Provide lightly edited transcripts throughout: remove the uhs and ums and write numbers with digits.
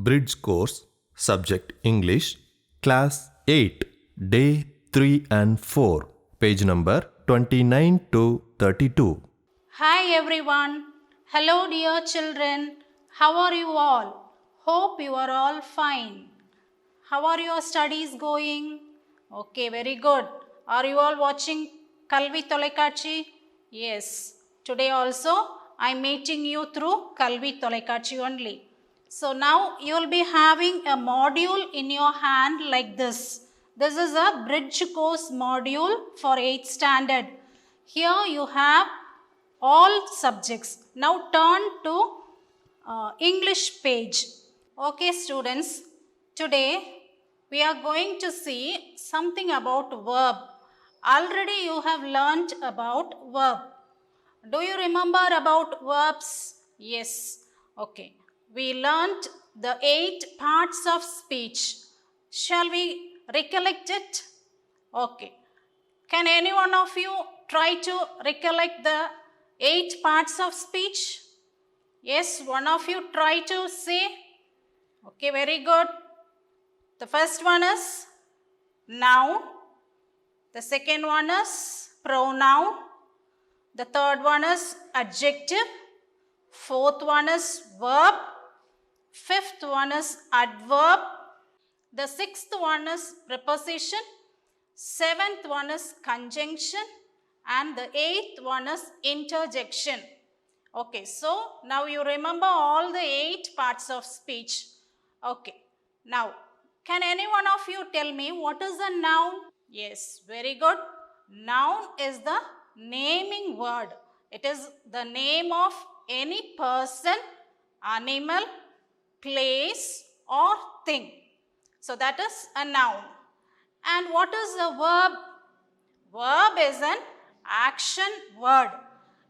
Bridge course, subject English, class 8, day 3 and 4, page number 29 to 32. Hi everyone. Hello dear children. How are you all? Hope you are all fine. How are your studies going? Okay, very good. Are you all watching Kalvi Tolekachi? Yes. Today also I am meeting you through Kalvi Tolekachi only. So now you will be having a module in your hand like this. This is a bridge course module for 8th standard. Here you have all subjects. Now turn to English page. Okay students, today we are going to see something about verb. Already you have learnt about verb. Do you remember about verbs? Yes. Okay. We learnt the 8 parts of speech. Shall we recollect it? Okay. Can any one of you try to recollect the 8 parts of speech? Yes, one of you try to say. Okay, very good. The first one is noun. The second one is pronoun. The third one is adjective. Fourth one is verb. Fifth one is adverb. The sixth one is preposition. Seventh one is conjunction. And the eighth one is interjection. Okay, so now you remember all the 8 parts of speech. Okay, now can any one of you tell me what is a noun? Yes, very good. Noun is the naming word. It is the name of any person, animal, place or thing. So that is a noun. And what is a verb? Verb is an action word.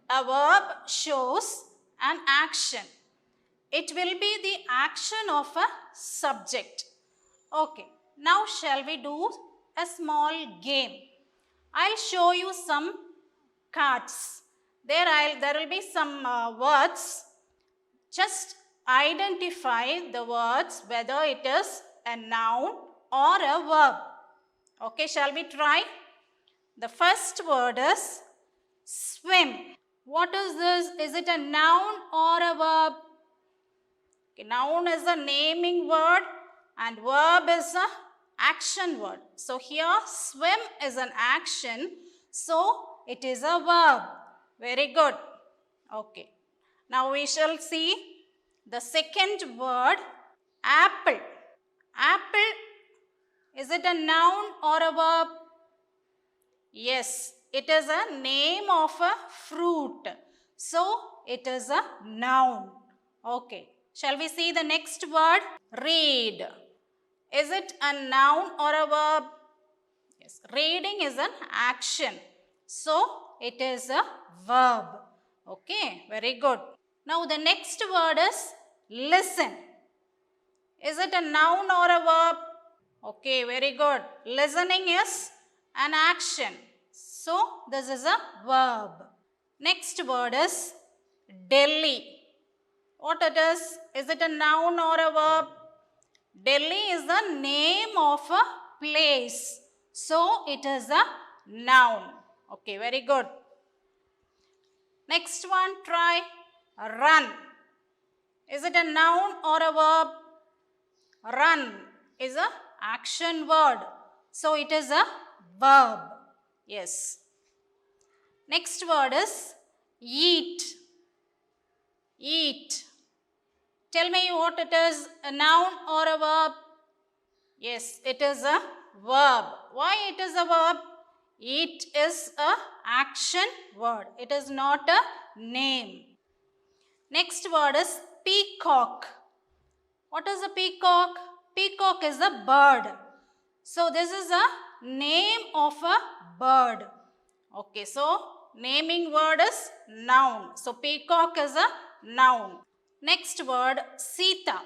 A verb shows an action. It will be the action of a subject. Okay, now shall we do a small game? I'll show you some cards. There will be some words. Just identify the words whether it is a noun or a verb. Okay, shall we try? The first word is swim. What is this? Is it a noun or a verb? Okay, noun is a naming word and verb is a action word. So here swim is an action. So it is a verb. Very good. Okay. Now we shall see the second word, apple. Apple, is it a noun or a verb? Yes, it is a name of a fruit. So it is a noun. Okay. Shall we see the next word? Read. Is it a noun or a verb? Yes. Reading is an action. So it is a verb. Okay. Very good. Now the next word is listen. Is it a noun or a verb? Okay. Very good. Listening is an action. So this is a verb. Next word is Delhi. What it is? Is it a noun or a verb? Delhi is the name of a place. So it is a noun. Okay, very good. Next one, try run. Is it a noun or a verb? Run is a action word. So it is a verb. Yes. Next word is eat. Eat. Tell me what it is, a noun or a verb? Yes, it is a verb. Why it is a verb? Eat is a action word. It is not a name. Next word is peacock. What is a peacock? Peacock is a bird. So this is a name of a bird. Okay, so naming word is noun. So peacock is a noun. Next word, Sita.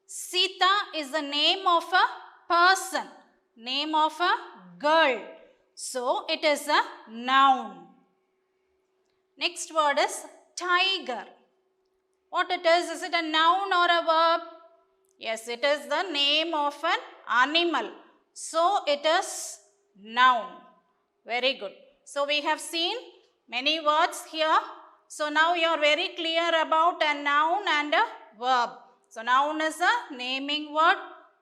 Sita is the name of a person, name of a girl. So it is a noun. Next word is tiger. What it is it a noun or a verb? Yes, it is the name of an animal. So it is noun. Very good. So we have seen many words here. So now you are very clear about a noun and a verb. So noun is a naming word.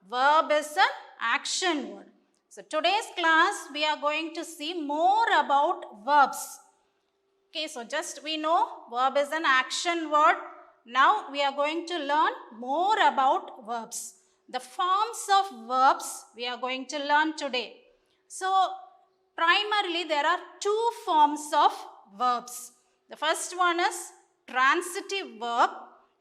Verb is an action word. So today's class we are going to see more about verbs. Okay, so just we know verb is an action word. Now we are going to learn more about verbs. The forms of verbs we are going to learn today. So primarily there are two forms of verbs. The first one is transitive verb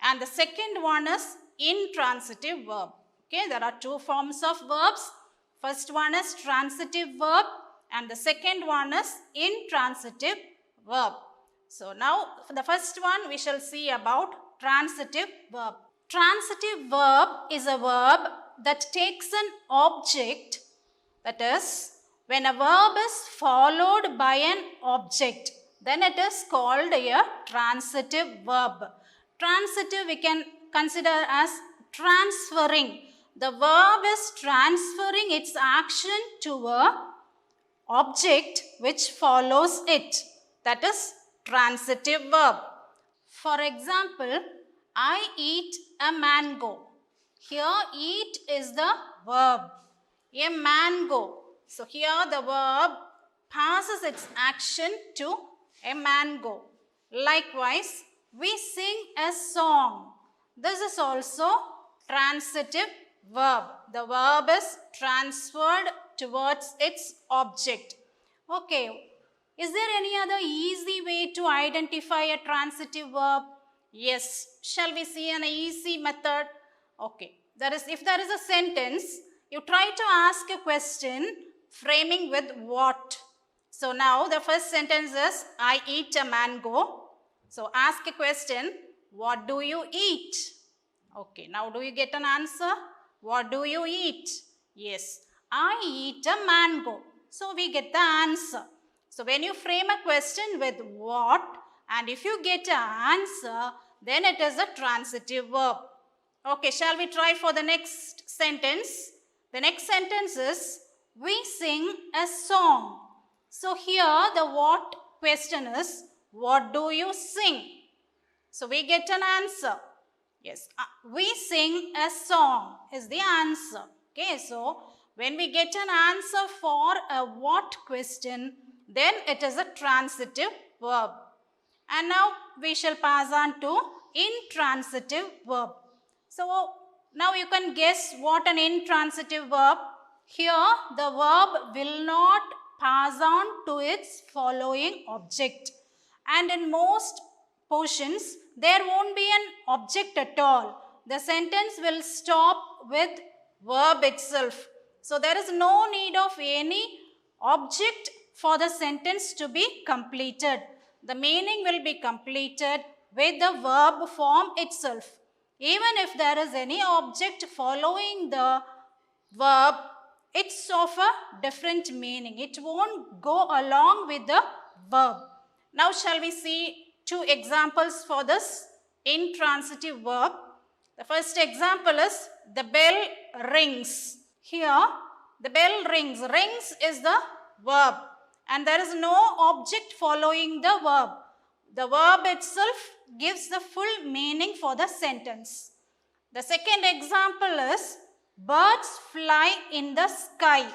and the second one is intransitive verb. Okay, there are two forms of verbs. First one is transitive verb and the second one is intransitive verb. So now for the first one we shall see about transitive verb. Transitive verb is a verb that takes an object, that is when a verb is followed by an object, then it is called a transitive verb. Transitive we can consider as transferring. The verb is transferring its action to a object which follows it. That is transitive verb. For example, I eat a mango. Here eat is the verb. A mango. So here the verb passes its action to a mango. Likewise, we sing a song. This is also transitive verb. The verb is transferred towards its object. Okay. Is there any other easy way to identify a transitive verb? Yes. Shall we see an easy method? Okay. If there is a sentence, you try to ask a question framing with what. So now the first sentence is, I eat a mango. So ask a question, what do you eat? Okay. Now do you get an answer? What do you eat? Yes. I eat a mango. So we get the answer. So when you frame a question with what and if you get an answer, then it is a transitive verb. Okay, shall we try for the next sentence? The next sentence is, we sing a song. So here the what question is, what do you sing? So we get an answer. Yes, we sing a song is the answer. Okay, so when we get an answer for a what question, then it is a transitive verb. And now we shall pass on to intransitive verb. So now you can guess what an intransitive verb. Here the verb will not pass on to its following object. And in most portions there won't be an object at all. The sentence will stop with verb itself. So there is no need of any object for the sentence to be completed. The meaning will be completed with the verb form itself. Even if there is any object following the verb, it's of a different meaning. It won't go along with the verb. Now shall we see two examples for this intransitive verb. The first example is, the bell rings. Here the bell rings. Rings is the verb and there is no object following the verb. The verb itself gives the full meaning for the sentence. The second example is, birds fly in the sky.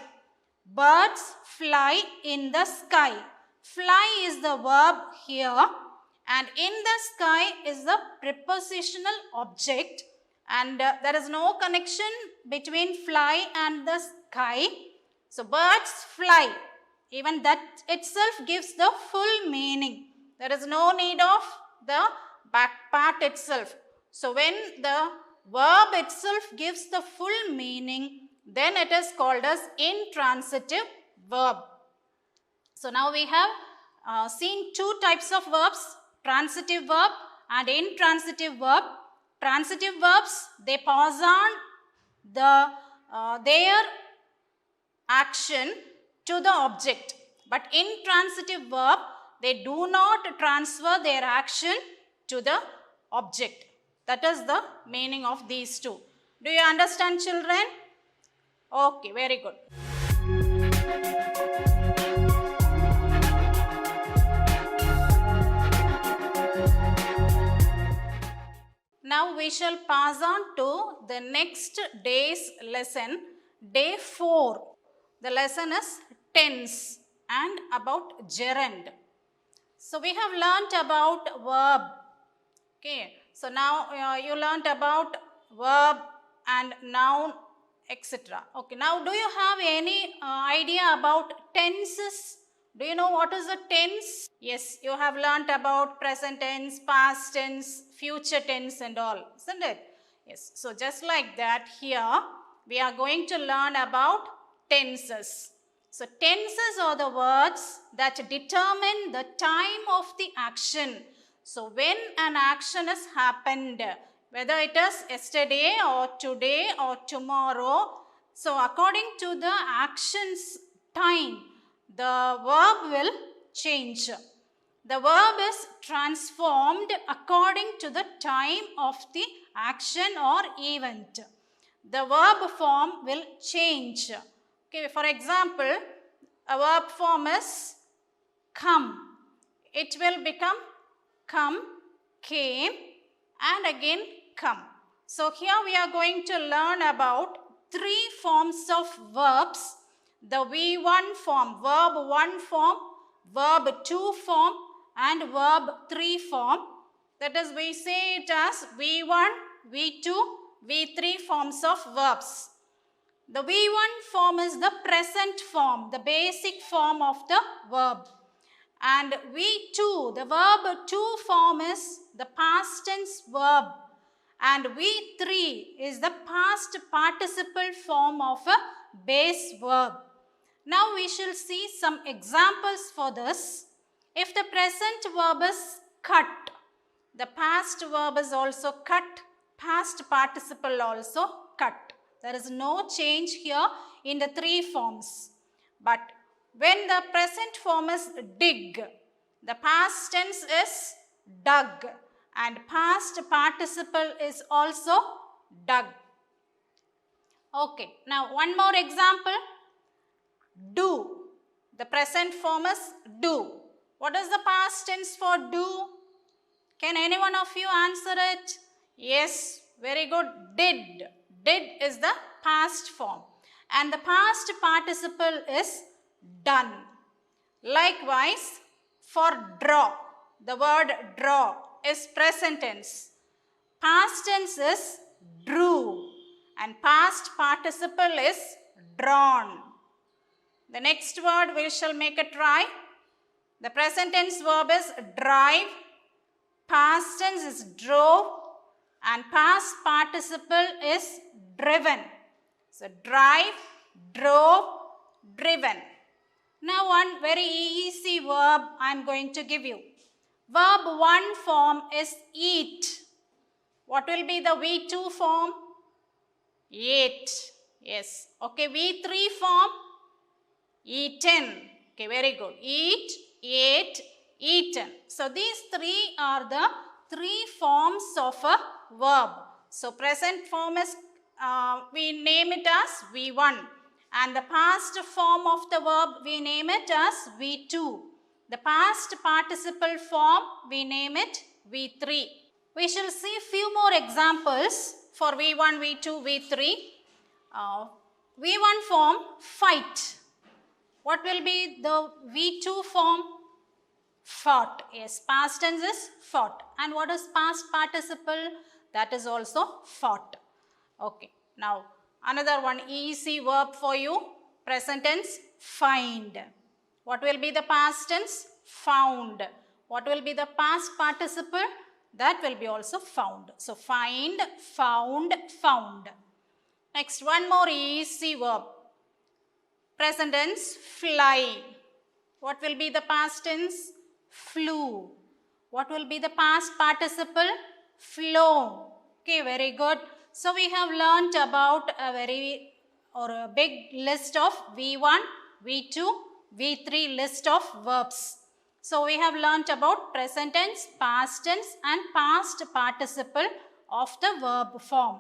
Birds fly in the sky. Fly is the verb here and in the sky is the prepositional object, and there is no connection between fly and the sky. So birds fly. Even that itself gives the full meaning. There is no need of the back part itself. So when the verb itself gives the full meaning, then it is called as intransitive verb. So now we have seen two types of verbs, transitive verb and intransitive verb. Transitive verbs, they pass on their action to the object. But intransitive verb, they do not transfer their action to the object. That is the meaning of these two. Do you understand, children? Okay, very good. Now we shall pass on to the next day's lesson, day 4. The lesson is tense and about gerund. So we have learnt about verb. Okay, so now you learnt about verb and noun, etc. Okay, now do you have any idea about tenses? Do you know what is a tense? Yes, you have learnt about present tense, past tense, future tense and all, isn't it? Yes, so just like that, here we are going to learn about tenses. So tenses are the words that determine the time of the action. So when an action has happened, whether it is yesterday or today or tomorrow, so according to the action's time, the verb will change. The verb is transformed according to the time of the action or event. The verb form will change. Okay, for example, a verb form is come. It will become come, came, and again come. So here we are going to learn about 3 forms of verbs. The V1 form, verb 1 form, verb 2 form, and verb 3 form. That is, we say it as V1, V2, V3 forms of verbs. The V1 form is the present form, the basic form of the verb. And V2, the verb 2 form is the past tense verb. And V3 is the past participle form of a base verb. Now we shall see some examples for this. If the present verb is cut, the past verb is also cut, past participle also cut. There is no change here in the 3 forms. But when the present form is dig, the past tense is dug, and past participle is also dug. Okay, now one more example. Do. The present form is do. What is the past tense for do? Can any one of you answer it? Yes, very good. Did. Did is the past form. And the past participle is done. Likewise, for draw, the word draw is present tense. Past tense is drew. And past participle is drawn. The next word we shall make a try. The present tense verb is drive, past tense is drove, and past participle is driven. So drive, drove, driven. Now one very easy verb I am going to give you. Verb 1 form is eat. What will be the V2 form? Ate. Yes. Okay, V3 form? Eaten. Okay, very good. Eat, ate, eaten. So these 3 are the 3 forms of a verb. So present form is, we name it as V1. And the past form of the verb, we name it as V2. The past participle form, we name it V3. We shall see few more examples for V1, V2, V3. V1 form, fight. What will be the V2 form? Fought. Yes, past tense is fought. And what is past participle? That is also fought. Okay. Now, another one easy verb for you. Present tense, find. What will be the past tense? Found. What will be the past participle? That will be also found. So, find, found, found. Next, one more easy verb. Present tense, fly. What will be the past tense? Flew. What will be the past participle? Flown. Okay, very good. So we have learnt about a big list of V1, V2, V3 list of verbs. So we have learnt about present tense, past tense and past participle of the verb form.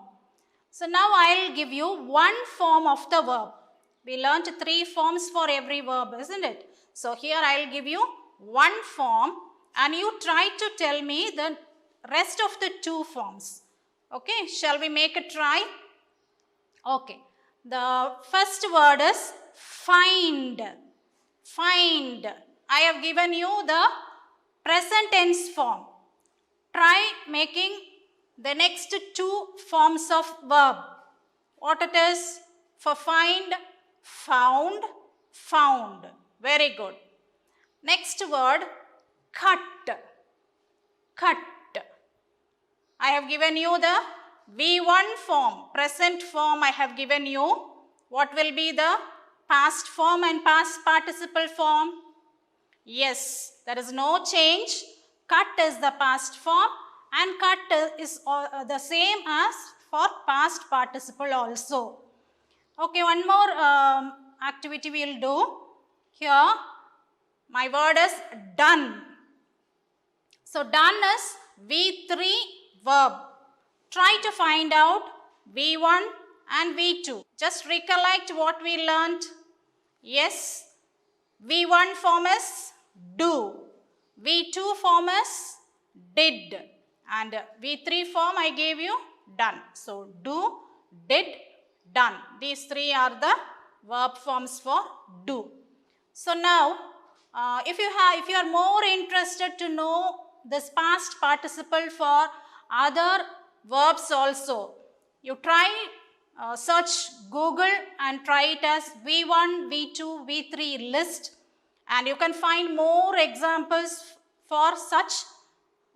So now I'll give you one form of the verb. We learnt 3 forms for every verb, isn't it? So here I'll give you one form and you try to tell me the rest of the 2 forms. Okay, shall we make a try? Okay, the first word is find. Find. I have given you the present tense form. Try making the next 2 forms of verb. What it is? For find, found, found. Very good. Next word, cut. Cut. I have given you the V1 form, present form I have given you. What will be the past form and past participle form? Yes, there is no change. Cut is the past form and cut is the same as for past participle also. Okay, one more activity we will do. Here, my word is done. So, done is V3 verb. Try to find out V1 and V2. Just recollect what we learnt. Yes, V1 form is do. V2 form is did. And V3 form I gave you done. So, do, did, done. These 3 are the verb forms for do. So, now if you are more interested to know this past participle for other verbs also, you try search Google and try it as V1, V2, V3 list and you can find more examples for such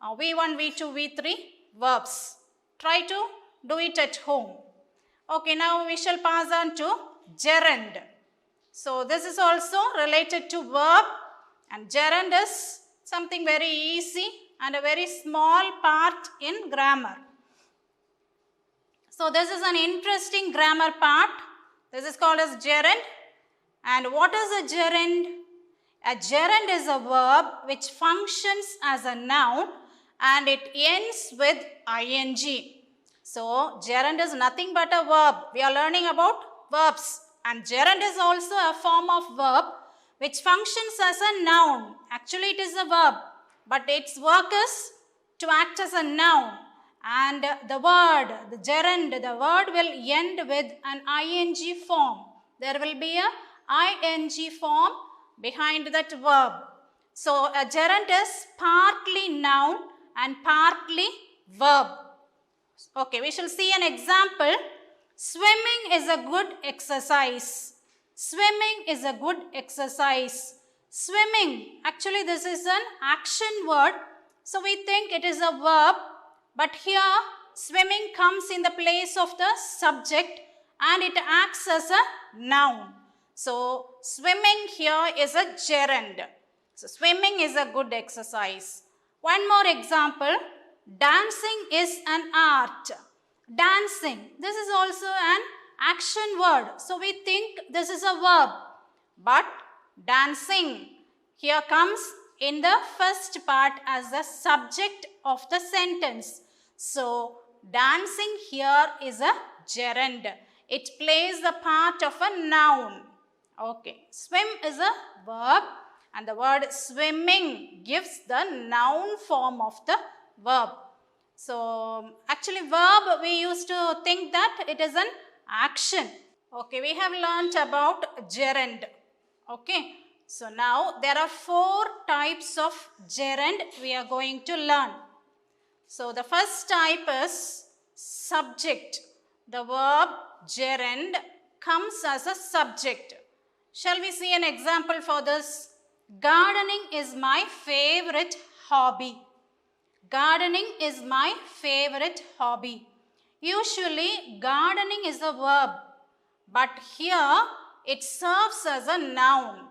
V1, V2, V3 verbs. Try to do it at home. Okay, now we shall pass on to gerund. So, this is also related to verb and gerund is something very easy and a very small part in grammar. So, this is an interesting grammar part. This is called as gerund. And what is a gerund? A gerund is a verb which functions as a noun and it ends with ing. So, gerund is nothing but a verb. We are learning about verbs and gerund is also a form of verb which functions as a noun. Actually, it is a verb, but its work is to act as a noun. And the word, the gerund, the word will end with an ing form. There will be a ing form behind that verb. So, a gerund is partly noun and partly verb. Okay, we shall see an example. Swimming is a good exercise. Swimming is a good exercise. Swimming, actually this is an action word. So, we think it is a verb. But here, swimming comes in the place of the subject and it acts as a noun. So, swimming here is a gerund. So, swimming is a good exercise. One more example, dancing is an art. Dancing, this is also an action word. So, we think this is a verb. But dancing here comes in the first part as the subject of the sentence. So, dancing here is a gerund. It plays the part of a noun. Okay, swim is a verb and the word swimming gives the noun form of the verb. So, actually verb we used to think that it is an action. Okay, we have learnt about gerund. Okay. So, now there are 4 types of gerund we are going to learn. So, the first type is subject. The verb gerund comes as a subject. Shall we see an example for this? Gardening is my favorite hobby. Gardening is my favorite hobby. Usually, gardening is a verb, but here it serves as a noun.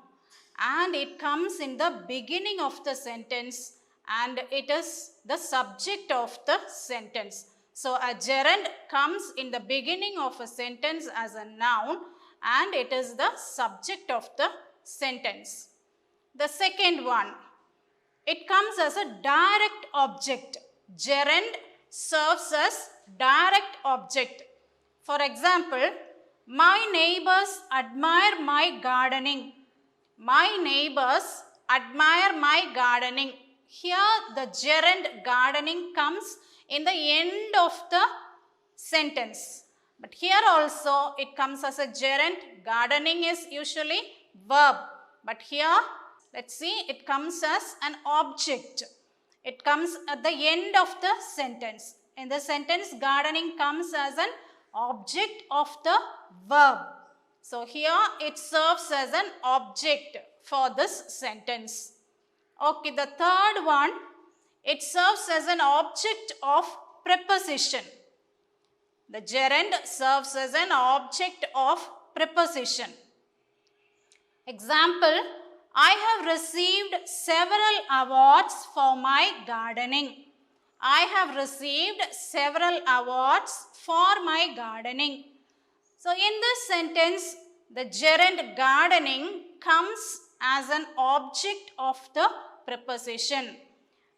And it comes in the beginning of the sentence and it is the subject of the sentence. So, a gerund comes in the beginning of a sentence as a noun and it is the subject of the sentence. The second one, it comes as a direct object. Gerund serves as direct object. For example, my neighbors admire my gardening. My neighbors admire my gardening. Here the gerund gardening comes in the end of the sentence. But here also it comes as a gerund. Gardening is usually verb. But here, let's see, it comes as an object. It comes at the end of the sentence. In the sentence, gardening comes as an object of the verb. So here it serves as an object for this sentence. Okay, the third one, it serves as an object of preposition. The gerund serves as an object of preposition. Example, I have received several awards for my gardening. I have received several awards for my gardening. So in this sentence, the gerund gardening comes as an object of the preposition.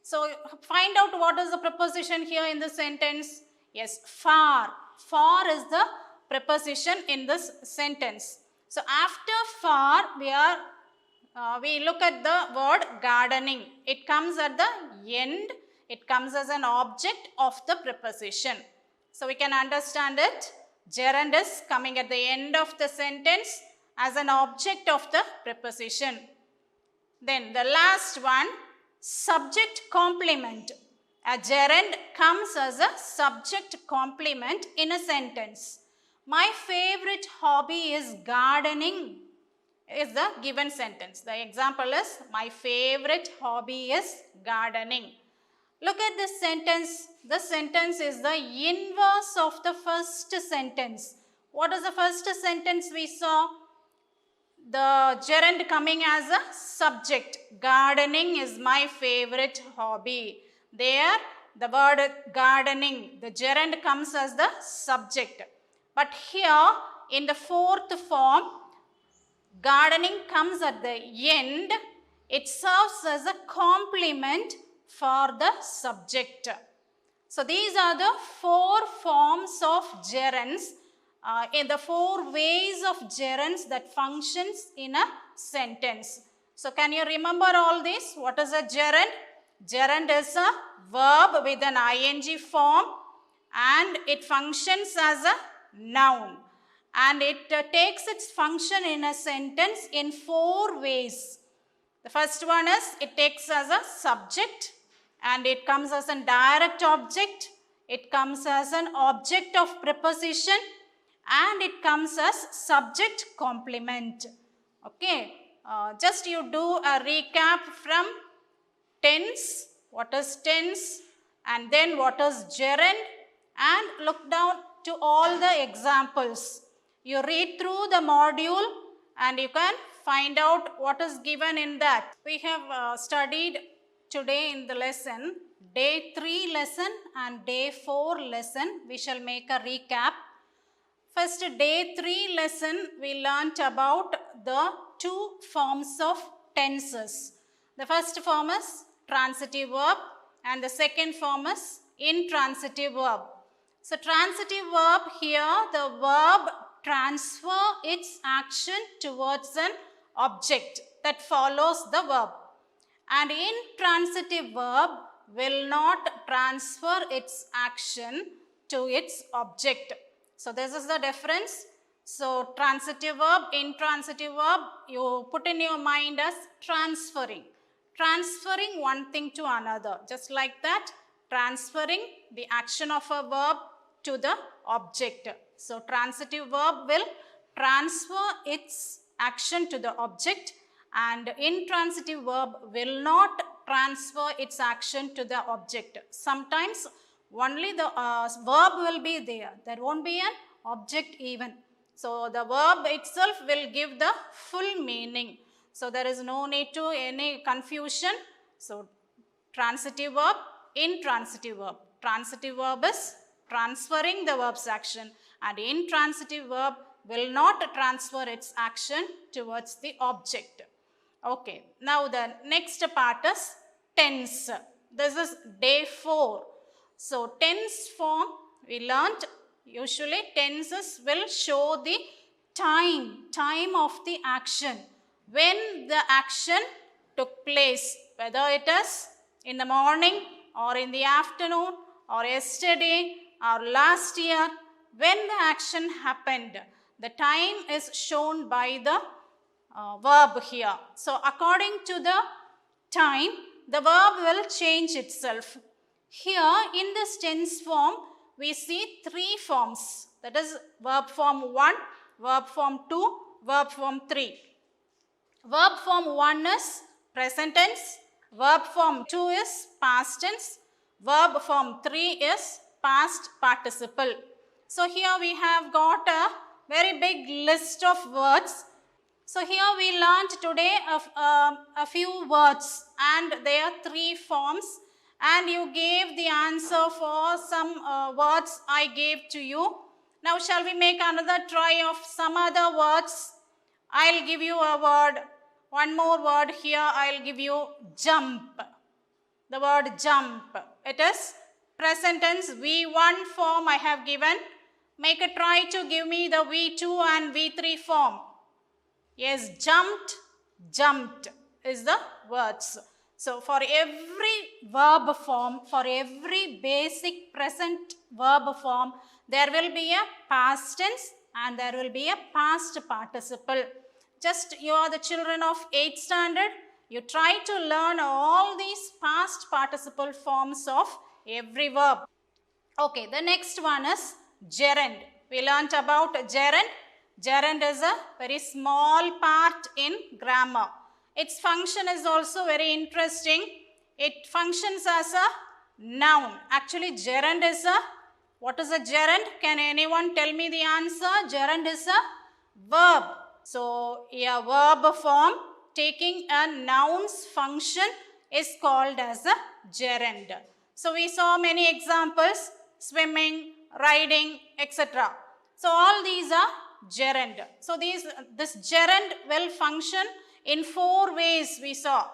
So find out what is the preposition here in the sentence. Yes, for. For is the preposition in this sentence. So after for, we look at the word gardening. It comes at the end. It comes as an object of the preposition. So we can understand it. Gerund is coming at the end of the sentence as an object of the preposition. Then the last one, subject complement. A gerund comes as a subject complement in a sentence. My favorite hobby is gardening is the given sentence. The example is, my favorite hobby is gardening. Look at this sentence. This sentence is the inverse of the first sentence. What is the first sentence we saw? The gerund coming as a subject. Gardening is my favorite hobby. There, the word gardening, the gerund comes as the subject. But here, in the fourth form, gardening comes at the end. It serves as a complement for the subject. So these are the four forms of gerunds, in the four ways of gerunds that functions in a sentence. So can you remember all this? What is a gerund? Gerund is a verb with an ing form and it functions as a noun. And it takes its function in a sentence in four ways. The first one is, it takes as a subject and it comes as a direct object. It comes as an object of preposition and it comes as subject complement. Okay, just you do a recap from tense, what is tense, and then what is gerund, and look down to all the examples. You read through the module and you can find out what is given in that. We have studied today in the lesson, day 3 lesson and day 4 lesson. We shall make a recap. First, day 3 lesson, we learnt about the two forms of tenses. The first form is transitive verb and the second form is intransitive verb. So transitive verb, here the verb transfer its action towards an object that follows the verb. And intransitive verb will not transfer its action to its object. So this is the difference. So transitive verb, intransitive verb, you put in your mind as transferring. Transferring one thing to another. Just like that, transferring the action of a verb to the object. So transitive verb will transfer its action to the object and intransitive verb will not transfer its action to the object. Sometimes only the verb will be there. There won't be an object even. So the verb itself will give the full meaning. So there is no need to any confusion. So transitive verb, intransitive verb. Transitive verb is transferring the verb's action and intransitive verb will not transfer its action towards the object. Okay, now the next part is tense. This is day 4. So tense form we learnt Usually tenses will show the time of the action, when the action took place, whether it is in the morning or in the afternoon or yesterday or last year, when the action happened. The time is shown by the verb here. So according to the time, the verb will change itself. Here in this tense form, we see three forms. That is verb form 1, verb form 2, verb form 3. Verb form 1 is present tense, verb form 2 is past tense, verb form 3 is past participle. So here we have got a very big list of words. So here we learned today a few words and their three forms, and you gave the answer for some words I gave to you. Now shall we make another try of some other words? I'll give you a word, one more word here. I'll give you jump. The word jump. It is present tense V1 form I have given. Make a try to give me the V2 and V3 form. Yes, jumped is the words. So for every verb form, for every basic present verb form, there will be a past tense and there will be a past participle. Just you are the children of 8th standard, you try to learn all these past participle forms of every verb. Okay, the next one is gerund. We learnt about gerund. Gerund is a very small part in grammar. Its function is also very interesting. It functions as a noun. Actually, gerund is a, what is a gerund? Can anyone tell me the answer? Gerund is a verb. So, a verb form taking a noun's function is called as a gerund. So, we saw many examples, swimming, riding, etc. So, all these are gerund. So, this gerund will function in 4 ways we saw.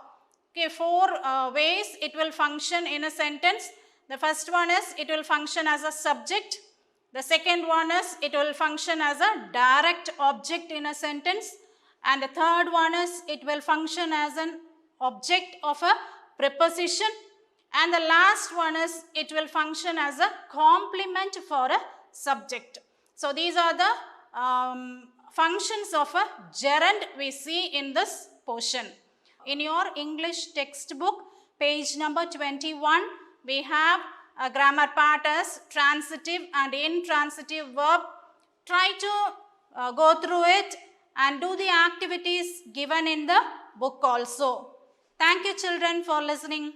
Okay, 4 ways it will function in a sentence. The first one is it will function as a subject. The second one is it will function as a direct object in a sentence. And the third one is it will function as an object of a preposition. And the last one is it will function as a complement for a subject. So these are the functions of a gerund we see in this portion. In your English textbook, page number 21, we have a grammar part as transitive and intransitive verb. Try to go through it and do the activities given in the book also. Thank you children for listening.